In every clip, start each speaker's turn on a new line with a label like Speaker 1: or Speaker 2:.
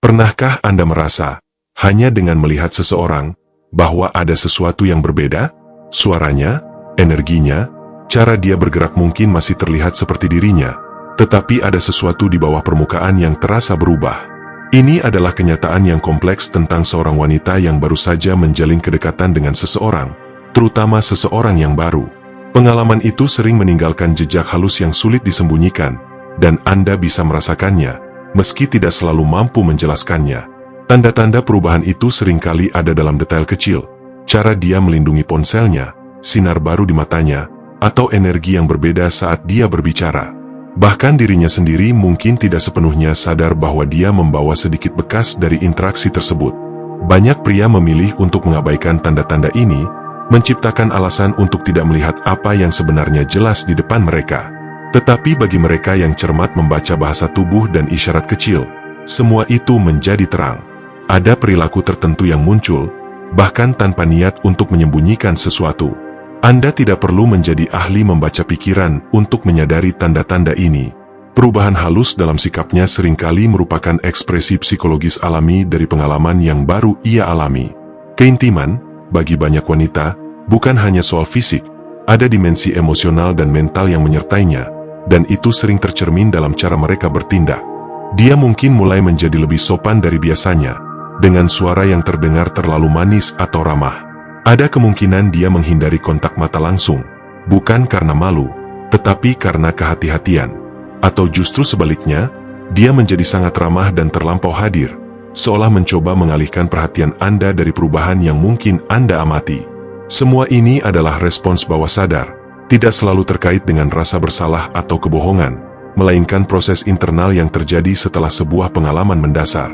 Speaker 1: Pernahkah Anda merasa, hanya dengan melihat seseorang, bahwa ada sesuatu yang berbeda? Suaranya, energinya, cara dia bergerak mungkin masih terlihat seperti dirinya, tetapi ada sesuatu di bawah permukaan yang terasa berubah. Ini adalah kenyataan yang kompleks tentang seorang wanita yang baru saja menjalin kedekatan dengan seseorang, terutama seseorang yang baru. Pengalaman itu sering meninggalkan jejak halus yang sulit disembunyikan, dan Anda bisa merasakannya, meski tidak selalu mampu menjelaskannya. Tanda-tanda perubahan itu seringkali ada dalam detail kecil, cara dia melindungi ponselnya, sinar baru di matanya, atau energi yang berbeda saat dia berbicara. Bahkan dirinya sendiri mungkin tidak sepenuhnya sadar bahwa dia membawa sedikit bekas dari interaksi tersebut. Banyak pria memilih untuk mengabaikan tanda-tanda ini, menciptakan alasan untuk tidak melihat apa yang sebenarnya jelas di depan mereka. Tetapi bagi mereka yang cermat membaca bahasa tubuh dan isyarat kecil, semua itu menjadi terang. Ada perilaku tertentu yang muncul, bahkan tanpa niat untuk menyembunyikan sesuatu. Anda tidak perlu menjadi ahli membaca pikiran untuk menyadari tanda-tanda ini. Perubahan halus dalam sikapnya seringkali merupakan ekspresi psikologis alami dari pengalaman yang baru ia alami. Keintiman, bagi banyak wanita, bukan hanya soal fisik, ada dimensi emosional dan mental yang menyertainya, dan itu sering tercermin dalam cara mereka bertindak. Dia mungkin mulai menjadi lebih sopan dari biasanya, dengan suara yang terdengar terlalu manis atau ramah. Ada kemungkinan dia menghindari kontak mata langsung, bukan karena malu, tetapi karena kehati-hatian. Atau justru sebaliknya, dia menjadi sangat ramah dan terlampau hadir, seolah mencoba mengalihkan perhatian Anda dari perubahan yang mungkin Anda amati. Semua ini adalah respons bawah sadar, tidak selalu terkait dengan rasa bersalah atau kebohongan, melainkan proses internal yang terjadi setelah sebuah pengalaman mendasar.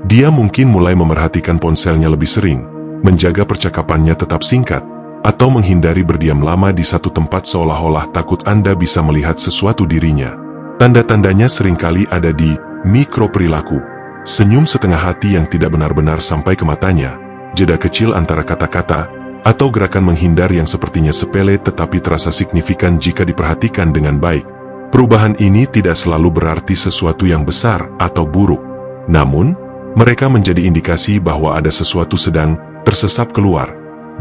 Speaker 1: Dia mungkin mulai memerhatikan ponselnya lebih sering, menjaga percakapannya tetap singkat, atau menghindari berdiam lama di satu tempat seolah-olah takut Anda bisa melihat sesuatu dirinya. Tanda-tandanya seringkali ada di mikroperilaku, senyum setengah hati yang tidak benar-benar sampai ke matanya, jeda kecil antara kata-kata, atau gerakan menghindar yang sepertinya sepele tetapi terasa signifikan jika diperhatikan dengan baik. Perubahan ini tidak selalu berarti sesuatu yang besar atau buruk. Namun, mereka menjadi indikasi bahwa ada sesuatu sedang tersesap keluar,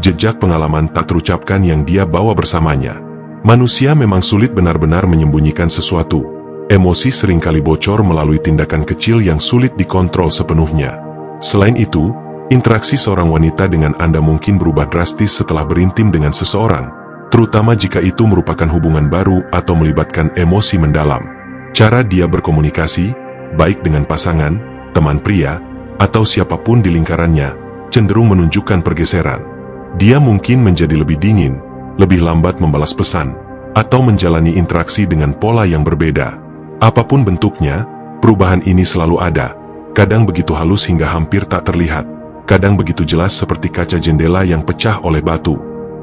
Speaker 1: jejak pengalaman tak terucapkan yang dia bawa bersamanya. Manusia memang sulit benar-benar menyembunyikan sesuatu. Emosi seringkali bocor melalui tindakan kecil yang sulit dikontrol sepenuhnya. Selain itu, interaksi seorang wanita dengan Anda mungkin berubah drastis setelah berintim dengan seseorang, terutama jika itu merupakan hubungan baru atau melibatkan emosi mendalam. Cara dia berkomunikasi, baik dengan pasangan, teman pria, atau siapapun di lingkarannya, cenderung menunjukkan pergeseran. Dia mungkin menjadi lebih dingin, lebih lambat membalas pesan, atau menjalani interaksi dengan pola yang berbeda. Apapun bentuknya, perubahan ini selalu ada, kadang begitu halus hingga hampir tak terlihat, kadang begitu jelas seperti kaca jendela yang pecah oleh batu.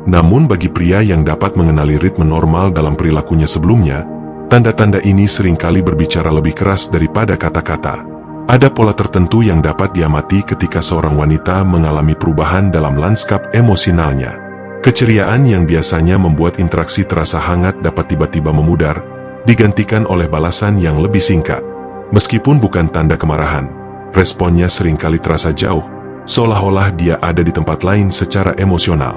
Speaker 1: Namun bagi pria yang dapat mengenali ritme normal dalam perilakunya sebelumnya, tanda-tanda ini seringkali berbicara lebih keras daripada kata-kata. Ada pola tertentu yang dapat diamati ketika seorang wanita mengalami perubahan dalam lanskap emosionalnya. Keceriaan yang biasanya membuat interaksi terasa hangat dapat tiba-tiba memudar, digantikan oleh balasan yang lebih singkat. Meskipun bukan tanda kemarahan, responnya seringkali terasa jauh, seolah-olah dia ada di tempat lain secara emosional.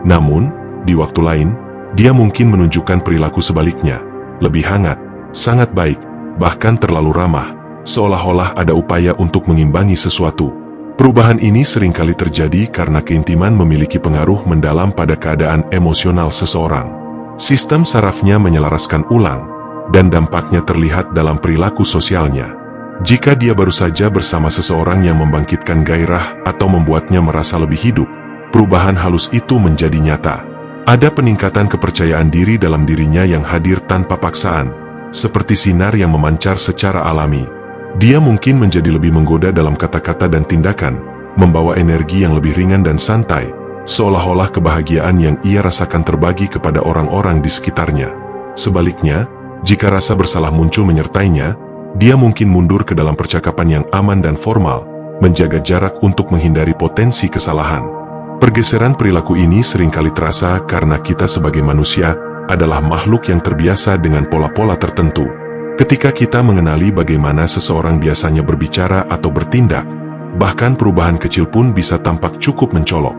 Speaker 1: Namun, di waktu lain, dia mungkin menunjukkan perilaku sebaliknya, lebih hangat, sangat baik, bahkan terlalu ramah, seolah-olah ada upaya untuk mengimbangi sesuatu. Perubahan ini seringkali terjadi karena keintiman memiliki pengaruh mendalam pada keadaan emosional seseorang. Sistem sarafnya menyelaraskan ulang, dan dampaknya terlihat dalam perilaku sosialnya. Jika dia baru saja bersama seseorang yang membangkitkan gairah atau membuatnya merasa lebih hidup, perubahan halus itu menjadi nyata. Ada peningkatan kepercayaan diri dalam dirinya yang hadir tanpa paksaan, seperti sinar yang memancar secara alami. Dia mungkin menjadi lebih menggoda dalam kata-kata dan tindakan, membawa energi yang lebih ringan dan santai, seolah-olah kebahagiaan yang ia rasakan terbagi kepada orang-orang di sekitarnya. Sebaliknya, jika rasa bersalah muncul menyertainya, dia mungkin mundur ke dalam percakapan yang aman dan formal, menjaga jarak untuk menghindari potensi kesalahan. Pergeseran perilaku ini seringkali terasa karena kita sebagai manusia adalah makhluk yang terbiasa dengan pola-pola tertentu. Ketika kita mengenali bagaimana seseorang biasanya berbicara atau bertindak, bahkan perubahan kecil pun bisa tampak cukup mencolok.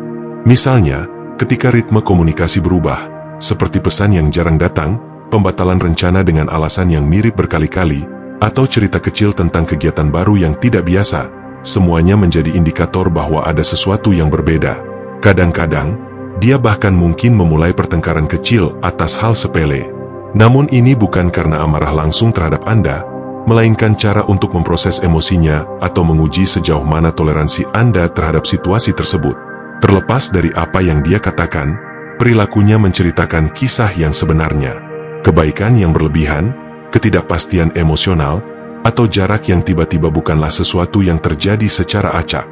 Speaker 1: Misalnya, ketika ritme komunikasi berubah, seperti pesan yang jarang datang, pembatalan rencana dengan alasan yang mirip berkali-kali, atau cerita kecil tentang kegiatan baru yang tidak biasa, semuanya menjadi indikator bahwa ada sesuatu yang berbeda. Kadang-kadang, dia bahkan mungkin memulai pertengkaran kecil atas hal sepele. Namun ini bukan karena amarah langsung terhadap Anda, melainkan cara untuk memproses emosinya atau menguji sejauh mana toleransi Anda terhadap situasi tersebut. Terlepas dari apa yang dia katakan, perilakunya menceritakan kisah yang sebenarnya. Kebaikan yang berlebihan, ketidakpastian emosional, atau jarak yang tiba-tiba bukanlah sesuatu yang terjadi secara acak.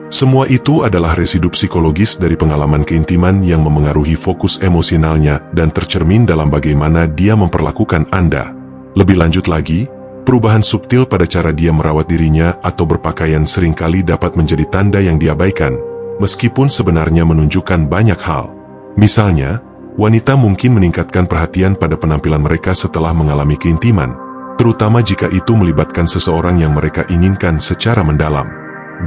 Speaker 1: Semua itu adalah residu psikologis dari pengalaman keintiman yang memengaruhi fokus emosionalnya dan tercermin dalam bagaimana dia memperlakukan Anda. Lebih lanjut lagi, perubahan subtil pada cara dia merawat dirinya atau berpakaian seringkali dapat menjadi tanda yang diabaikan, meskipun sebenarnya menunjukkan banyak hal. Misalnya, wanita mungkin meningkatkan perhatian pada penampilan mereka setelah mengalami keintiman, terutama jika itu melibatkan seseorang yang mereka inginkan secara mendalam.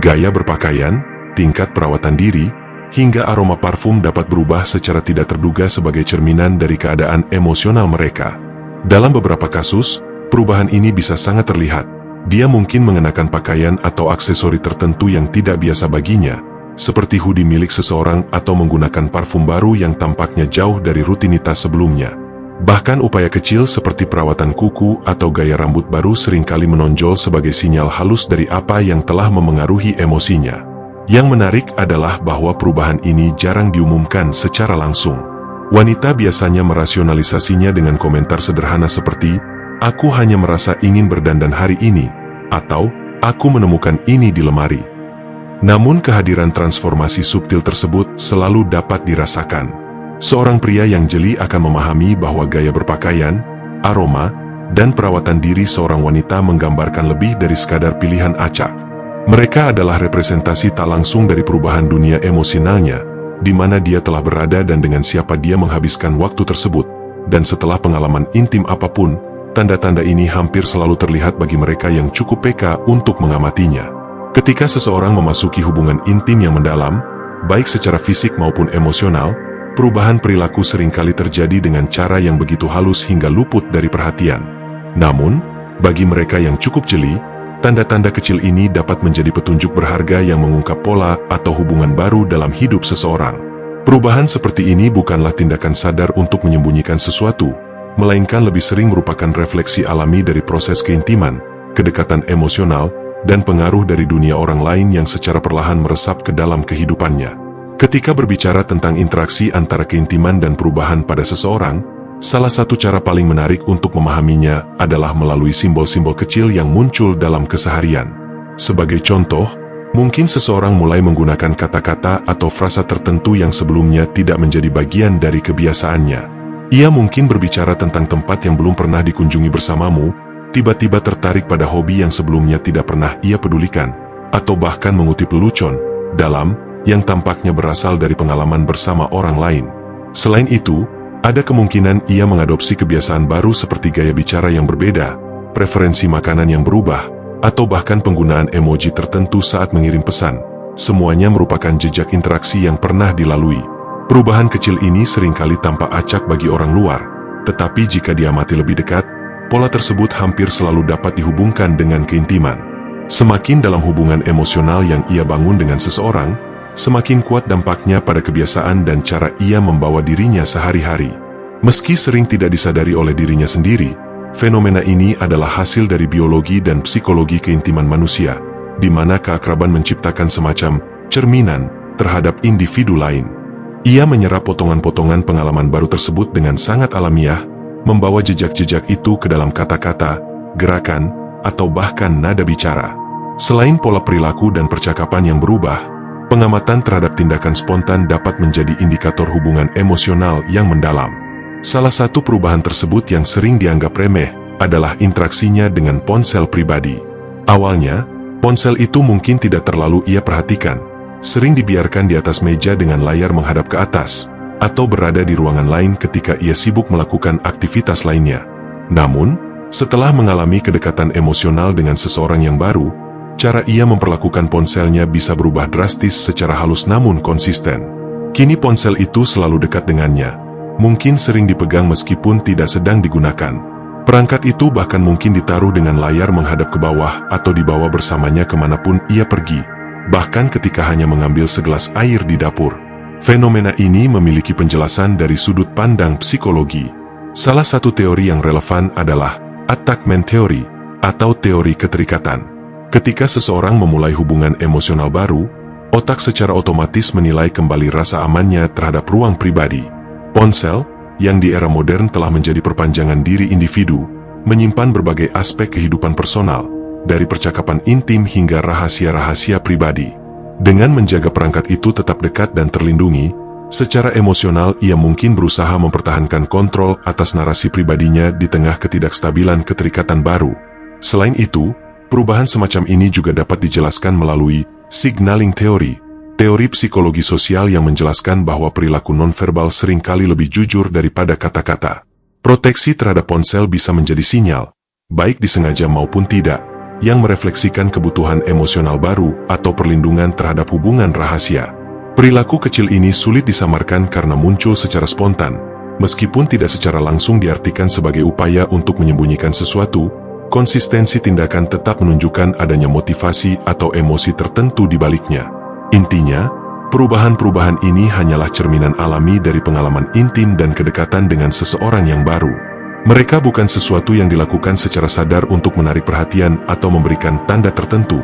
Speaker 1: Gaya berpakaian, tingkat perawatan diri, hingga aroma parfum dapat berubah secara tidak terduga sebagai cerminan dari keadaan emosional mereka. Dalam beberapa kasus, perubahan ini bisa sangat terlihat. Dia mungkin mengenakan pakaian atau aksesori tertentu yang tidak biasa baginya, seperti hoodie milik seseorang atau menggunakan parfum baru yang tampaknya jauh dari rutinitas sebelumnya. Bahkan upaya kecil seperti perawatan kuku atau gaya rambut baru seringkali menonjol sebagai sinyal halus dari apa yang telah memengaruhi emosinya. Yang menarik adalah bahwa perubahan ini jarang diumumkan secara langsung. Wanita biasanya merasionalisasinya dengan komentar sederhana seperti, "Aku hanya merasa ingin berdandan hari ini," atau "Aku menemukan ini di lemari." Namun kehadiran transformasi subtil tersebut selalu dapat dirasakan. Seorang pria yang jeli akan memahami bahwa gaya berpakaian, aroma, dan perawatan diri seorang wanita menggambarkan lebih dari sekadar pilihan acak. Mereka adalah representasi tak langsung dari perubahan dunia emosionalnya, di mana dia telah berada dan dengan siapa dia menghabiskan waktu tersebut. Dan setelah pengalaman intim apapun, tanda-tanda ini hampir selalu terlihat bagi mereka yang cukup peka untuk mengamatinya. Ketika seseorang memasuki hubungan intim yang mendalam, baik secara fisik maupun emosional, perubahan perilaku seringkali terjadi dengan cara yang begitu halus hingga luput dari perhatian. Namun, bagi mereka yang cukup jeli, tanda-tanda kecil ini dapat menjadi petunjuk berharga yang mengungkap pola atau hubungan baru dalam hidup seseorang. Perubahan seperti ini bukanlah tindakan sadar untuk menyembunyikan sesuatu, melainkan lebih sering merupakan refleksi alami dari proses keintiman, kedekatan emosional, dan pengaruh dari dunia orang lain yang secara perlahan meresap ke dalam kehidupannya. Ketika berbicara tentang interaksi antara keintiman dan perubahan pada seseorang, salah satu cara paling menarik untuk memahaminya adalah melalui simbol-simbol kecil yang muncul dalam keseharian. Sebagai contoh, mungkin seseorang mulai menggunakan kata-kata atau frasa tertentu yang sebelumnya tidak menjadi bagian dari kebiasaannya. Ia mungkin berbicara tentang tempat yang belum pernah dikunjungi bersamamu, tiba-tiba tertarik pada hobi yang sebelumnya tidak pernah ia pedulikan, atau bahkan mengutip lelucon dalam yang tampaknya berasal dari pengalaman bersama orang lain. Selain itu, ada kemungkinan ia mengadopsi kebiasaan baru seperti gaya bicara yang berbeda, preferensi makanan yang berubah, atau bahkan penggunaan emoji tertentu saat mengirim pesan. Semuanya merupakan jejak interaksi yang pernah dilalui. Perubahan kecil ini seringkali tampak acak bagi orang luar, tetapi jika diamati lebih dekat, pola tersebut hampir selalu dapat dihubungkan dengan keintiman. Semakin dalam hubungan emosional yang ia bangun dengan seseorang, semakin kuat dampaknya pada kebiasaan dan cara ia membawa dirinya sehari-hari. Meski sering tidak disadari oleh dirinya sendiri, fenomena ini adalah hasil dari biologi dan psikologi keintiman manusia, di mana keakraban menciptakan semacam cerminan terhadap individu lain. Ia menyerap potongan-potongan pengalaman baru tersebut dengan sangat alamiah, membawa jejak-jejak itu ke dalam kata-kata, gerakan, atau bahkan nada bicara. Selain pola perilaku dan percakapan yang berubah, pengamatan terhadap tindakan spontan dapat menjadi indikator hubungan emosional yang mendalam. Salah satu perubahan tersebut yang sering dianggap remeh adalah interaksinya dengan ponsel pribadi. Awalnya, ponsel itu mungkin tidak terlalu ia perhatikan, sering dibiarkan di atas meja dengan layar menghadap ke atas, atau berada di ruangan lain ketika ia sibuk melakukan aktivitas lainnya. Namun, Setelah mengalami kedekatan emosional dengan seseorang yang baru, cara ia memperlakukan ponselnya bisa berubah drastis secara halus namun konsisten. Kini ponsel itu selalu dekat dengannya, mungkin sering dipegang meskipun tidak sedang digunakan. Perangkat itu bahkan mungkin ditaruh dengan layar menghadap ke bawah atau dibawa bersamanya kemanapun ia pergi, bahkan ketika hanya mengambil segelas air di dapur. Fenomena ini memiliki penjelasan dari sudut pandang psikologi. Salah satu teori yang relevan adalah attachment theory atau teori keterikatan. Ketika seseorang memulai hubungan emosional baru, otak secara otomatis menilai kembali rasa amannya terhadap ruang pribadi. Ponsel, yang di era modern telah menjadi perpanjangan diri individu, menyimpan berbagai aspek kehidupan personal, dari percakapan intim hingga rahasia-rahasia pribadi. Dengan menjaga perangkat itu tetap dekat dan terlindungi, secara emosional ia mungkin berusaha mempertahankan kontrol atas narasi pribadinya di tengah ketidakstabilan keterikatan baru. Selain itu, perubahan semacam ini juga dapat dijelaskan melalui signaling theory, teori psikologi sosial yang menjelaskan bahwa perilaku nonverbal seringkali lebih jujur daripada kata-kata. Proteksi terhadap ponsel bisa menjadi sinyal, baik disengaja maupun tidak, yang merefleksikan kebutuhan emosional baru atau perlindungan terhadap hubungan rahasia. Perilaku kecil ini sulit disamarkan karena muncul secara spontan, meskipun tidak secara langsung diartikan sebagai upaya untuk menyembunyikan sesuatu. Konsistensi tindakan tetap menunjukkan adanya motivasi atau emosi tertentu di baliknya. Intinya, perubahan-perubahan ini hanyalah cerminan alami dari pengalaman intim dan kedekatan dengan seseorang yang baru. Mereka bukan sesuatu yang dilakukan secara sadar untuk menarik perhatian atau memberikan tanda tertentu.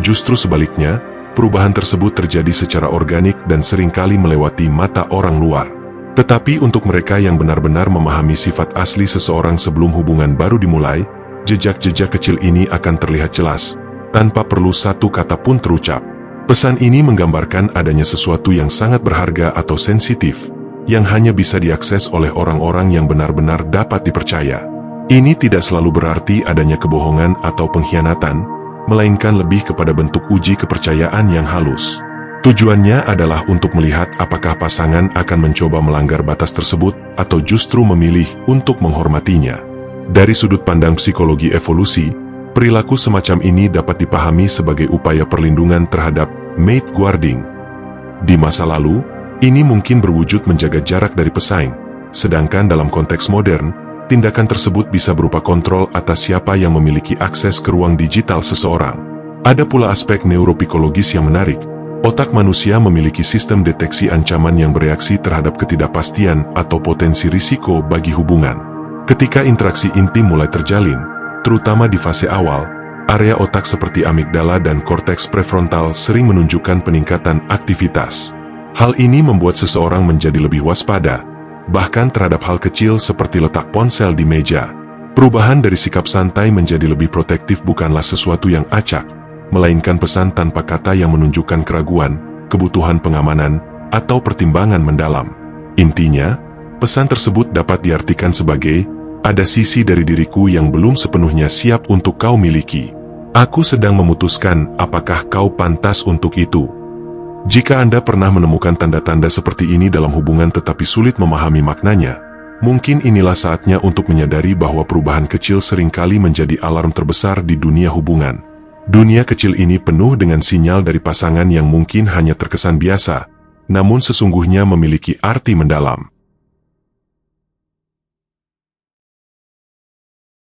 Speaker 1: Justru sebaliknya, perubahan tersebut terjadi secara organik dan seringkali melewati mata orang luar. Tetapi untuk mereka yang benar-benar memahami sifat asli seseorang sebelum hubungan baru dimulai, jejak-jejak kecil ini akan terlihat jelas, tanpa perlu satu kata pun terucap. Pesan ini menggambarkan adanya sesuatu yang sangat berharga atau sensitif, yang hanya bisa diakses oleh orang-orang yang benar-benar dapat dipercaya. Ini tidak selalu berarti adanya kebohongan atau pengkhianatan, melainkan lebih kepada bentuk uji kepercayaan yang halus. Tujuannya adalah untuk melihat apakah pasangan akan mencoba melanggar batas tersebut atau justru memilih untuk menghormatinya. Dari sudut pandang psikologi evolusi, perilaku semacam ini dapat dipahami sebagai upaya perlindungan terhadap mate guarding. Di masa lalu, ini mungkin berwujud menjaga jarak dari pesaing, sedangkan dalam konteks modern, tindakan tersebut bisa berupa kontrol atas siapa yang memiliki akses ke ruang digital seseorang. Ada pula aspek neuropsikologis yang menarik. Otak manusia memiliki sistem deteksi ancaman yang bereaksi terhadap ketidakpastian atau potensi risiko bagi hubungan. Ketika interaksi intim mulai terjalin, terutama di fase awal, area otak seperti amigdala dan korteks prefrontal sering menunjukkan peningkatan aktivitas. Hal ini membuat seseorang menjadi lebih waspada, bahkan terhadap hal kecil seperti letak ponsel di meja. Perubahan dari sikap santai menjadi lebih protektif bukanlah sesuatu yang acak, melainkan pesan tanpa kata yang menunjukkan keraguan, kebutuhan pengamanan, atau pertimbangan mendalam. Intinya, pesan tersebut dapat diartikan sebagai, ada sisi dari diriku yang belum sepenuhnya siap untuk kau miliki. Aku sedang memutuskan apakah kau pantas untuk itu. Jika Anda pernah menemukan tanda-tanda seperti ini dalam hubungan tetapi sulit memahami maknanya, mungkin inilah saatnya untuk menyadari bahwa perubahan kecil seringkali menjadi alarm terbesar di dunia hubungan. Dunia kecil ini penuh dengan sinyal dari pasangan yang mungkin hanya terkesan biasa, namun sesungguhnya memiliki arti mendalam.